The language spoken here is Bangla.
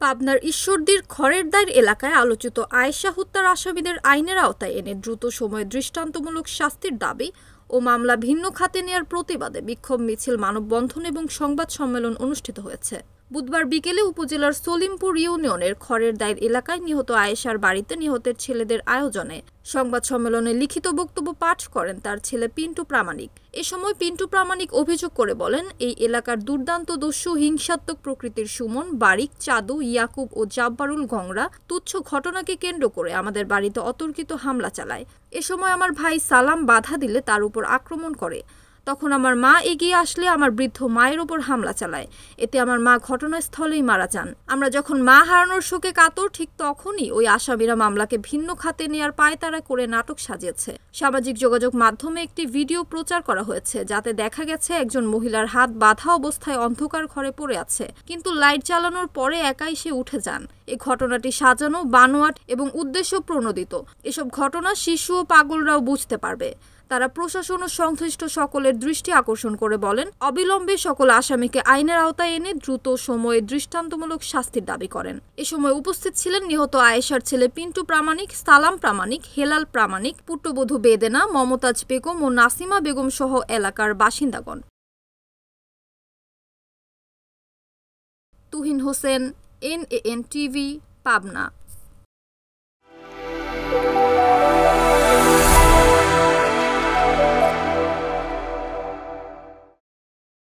পাবনার ঈশ্বরদীর খড়েরদাইর এলাকায় আলোচিত আয়েশা হত্যার আসামিদের আইনের আওতায় এনে দ্রুত সময়ে দৃষ্টান্তমূলক শাস্তির দাবি ও মামলা ভিন্ন খাতে নেয়ার প্রতিবাদে বিক্ষোভ মিছিল, মানববন্ধন এবং সংবাদ সম্মেলন অনুষ্ঠিত হয়েছে। বুধবার বিকেলে উপজেলার সলিমপুর ইউনিয়নের খড়েরদাইর এলাকায় নিহত আয়েশার বাড়িতে নিহতের ছেলেদের আয়োজনে সংবাদ সম্মেলনে লিখিত বক্তব্য পাঠ করেন তার ছেলে পিন্টু প্রামাণিক। এ সময় পিন্টু প্রামাণিক অভিযোগ করে বলেন, এই এলাকার দুর্দান্ত দস্যু হিংসাত্মক প্রকৃতির সুমন, বারিক, চাদু, ইয়াকুব ও জাব্বারুল গংরা তুচ্ছ ঘটনাকে কেন্দ্র করে আমাদের বাড়িতে অতর্কিত হামলা চালায়। এ সময় আমার ভাই সালাম বাধা দিলে তার উপর আক্রমণ করে। তখন আমার মা এগিয়ে আসলে আমার বৃদ্ধ মায়ের ওপর হামলা চালায়। এতে আমার মা ঘটনাস্থলেই মারা যান। আমরা যখন মা হারানোর শোকে কাতর, ঠিক তখনই ওই আসামিরা মামলাকে ভিন্ন খাতে নেয়ার পায়তারা করে নাটক সাজিয়েছে। সামাজিক যোগাযোগ মাধ্যমে একটি ভিডিও প্রচার করা হয়েছে, যাতে দেখা গেছে একজন মহিলার হাত বাঁধা অবস্থায় অন্ধকার ঘরে পড়ে আছে, কিন্তু লাইট জ্বালানোর পরে একাই সে উঠে যান। এই ঘটনাটি সাজানো, বানোয়াট এবং উদ্দেশ্য প্রণোদিত। এসব ঘটনা শিশু ও পাগলরাও বুঝতে পারবে। তারা প্রশাসন ও সংশ্লিষ্ট সকলের দৃষ্টি আকর্ষণ করে বলেন, অবিলম্বে সকল আসামিকে আইনের আওতায় এনে দ্রুত সময়ে দৃষ্টান্তমূলক শাস্তির দাবি করেন। এ সময় উপস্থিত ছিলেন নিহত আয়েশার ছেলে পিন্টু প্রামাণিক, সালাম প্রামাণিক, হেলাল প্রামাণিক, পুত্রবধূ বেদেনা, মমতাজ বেগম ও নাসিমা বেগম সহ এলাকার বাসিন্দাগণ। Tuhin Hossain, NAN TV, Pabna.